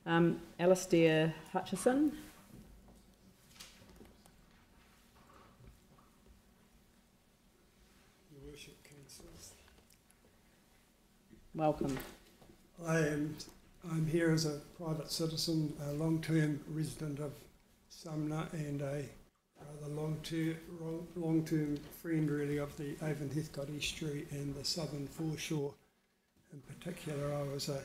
Alisdair Hutchison. Your Worship, Councillors. Welcome. I'm here as a private citizen, a long-term resident of Sumner, and a rather long-term friend really of the Avon Heathcote Estuary and the southern foreshore. In particular, I was a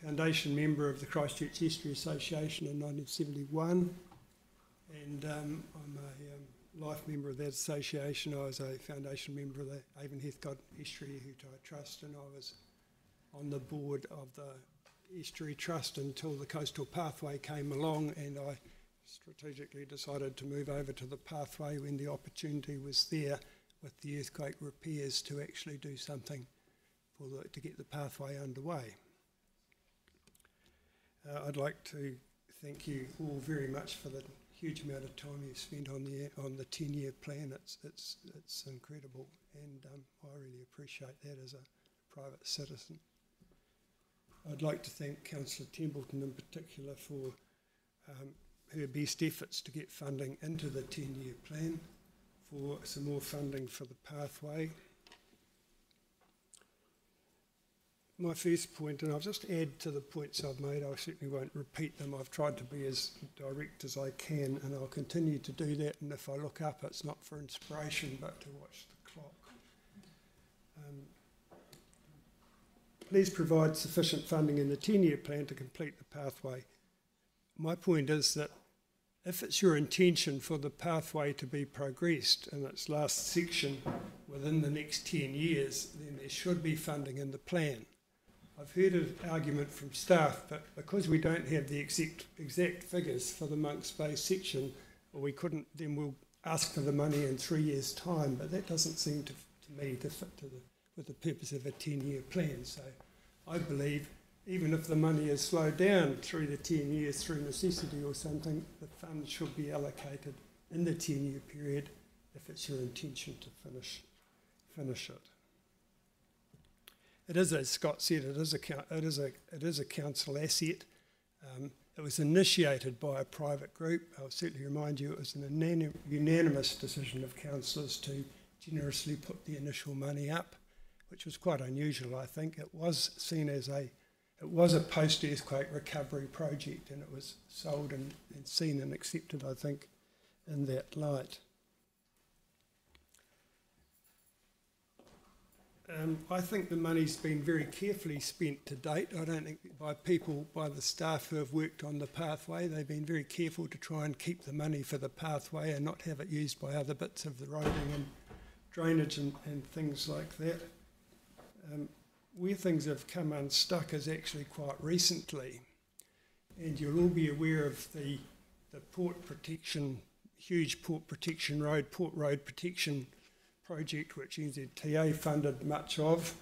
foundation member of the Christchurch Estuary Association in 1971, and I'm a life member of that association. I was a foundation member of the Avon Heathcote Estuary Trust, and I was on the board of the Estuary Trust until the Coastal Pathway came along, and I strategically decided to move over to the pathway when the opportunity was there with the earthquake repairs to actually do something to get the pathway underway. I'd like to thank you all very much for the huge amount of time you've spent on the 10-year plan. It's incredible, and I really appreciate that as a private citizen. I'd like to thank Councillor Templeton in particular for her best efforts to get funding into the 10-year plan, for some more funding for the pathway. My first point, and I'll just add to the points I've made, I certainly won't repeat them. I've tried to be as direct as I can, and I'll continue to do that, and if I look up, it's not for inspiration, but to watch the clock. Please provide sufficient funding in the 10-year plan to complete the pathway. My point is that if it's your intention for the pathway to be progressed in its last section within the next 10 years, then there should be funding in the plan. I've heard an argument from staff, but because we don't have the exact figures for the Monks Bay section, or we couldn't, then we'll ask for the money in 3 years' time, but that doesn't seem to me to fit with the purpose of a 10-year plan. So I believe even if the money is slowed down through the 10 years through necessity or something, the funds should be allocated in the 10-year period if it's your intention to finish it. It is, as Scott said, it is a council asset. It was initiated by a private group. I'll certainly remind you it was an unanimous decision of councillors to generously put the initial money up, which was quite unusual, I think. It was seen as a post-earthquake recovery project, and it was sold and seen and accepted, I think, in that light. I think the money's been very carefully spent to date. I don't think by the staff who have worked on the pathway, they've been very careful to try and keep the money for the pathway and not have it used by other bits of the roading and drainage and things like that. Where things have come unstuck is actually quite recently, and you'll all be aware of the port protection, huge port road protection project which NZTA funded much of,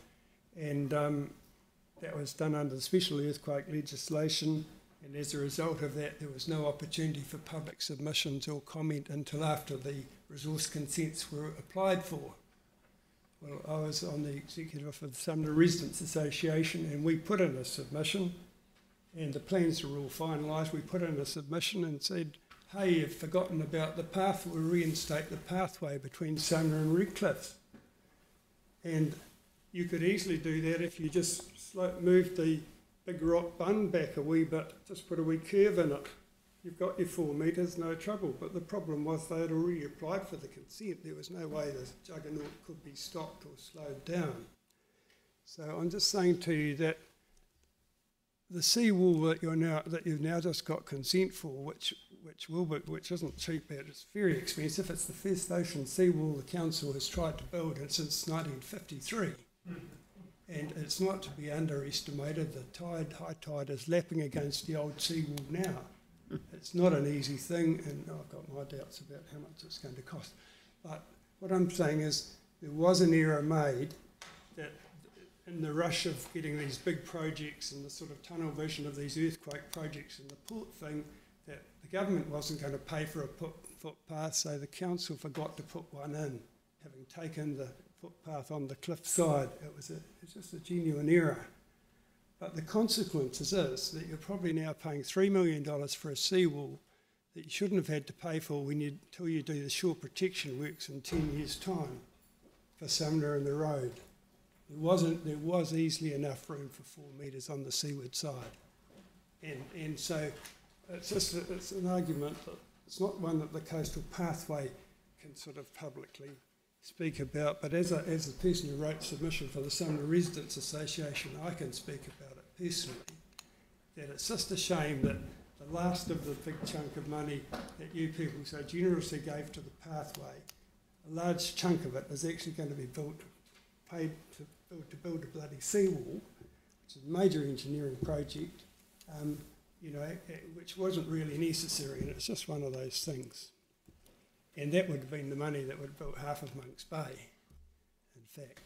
and that was done under the special earthquake legislation, and as a result of that there was no opportunity for public submissions or comment until after the resource consents were applied for. Well, I was on the executive of the Sumner Residents Association, and we put in a submission, and the plans were all finalised. We put in a submission and said, hey, you've forgotten about the path, we'll reinstate the pathway between Sumner and Redcliffe. And you could easily do that if you just moved the big rock bun back a wee bit, just put a wee curve in it. You've got your 4 metres, no trouble. But the problem was they had already applied for the consent. There was no way this juggernaut could be stopped or slowed down. So I'm just saying to you that the seawall that you've now just got consent for, which isn't cheap, it's very expensive. It's the first ocean seawall the council has tried to build since 1953. And it's not to be underestimated. The high tide is lapping against the old seawall now. It's not an easy thing, and I've got my doubts about how much it's going to cost. But what I'm saying is there was an error made that in the rush of getting these big projects and the sort of tunnel vision of these earthquake projects and the port thing, that the government wasn't going to pay for a footpath, so the council forgot to put one in, having taken the footpath on the cliff side. It was just a genuine error. But the consequences is that you're probably now paying $3 million for a seawall that you shouldn't have had to pay for until you do the shore protection works in 10 years' time for Sumner and the road. There was easily enough room for 4 metres on the seaward side. And so it's an argument that it's not one that the Coastal Pathway can sort of publicly speak about, but as a person who wrote submission for the Sumner Residents Association, I can speak about it personally, that it's just a shame that the last of the big chunk of money that you people so generously gave to the pathway, a large chunk of it is actually going to be paid to build a bloody seawall, which is a major engineering project, which wasn't really necessary, and it's just one of those things. And that would have been the money that would have built half of Monks Bay, in fact.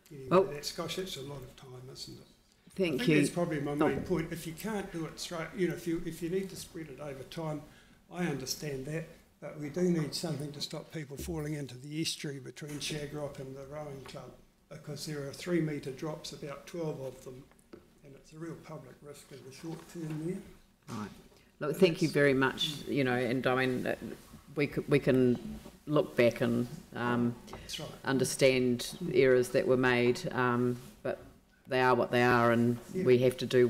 Anyway, that's a lot of time, isn't it? Thank I think you. that's probably my main point. If you can't do it straight, if you need to spread it over time, I understand that, but we do need something to stop people falling into the estuary between Shagrock and the rowing club, because there are 3 metre drops, about 12 of them, and it's a real public risk in the short term there. Right. Look, thank you very much. And I mean, we can look back and understand errors that were made, but they are what they are, and we have to do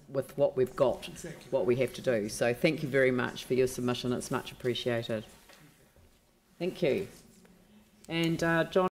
with what we've got, what we have to do. So thank you very much for your submission. It's much appreciated. Thank you. And John.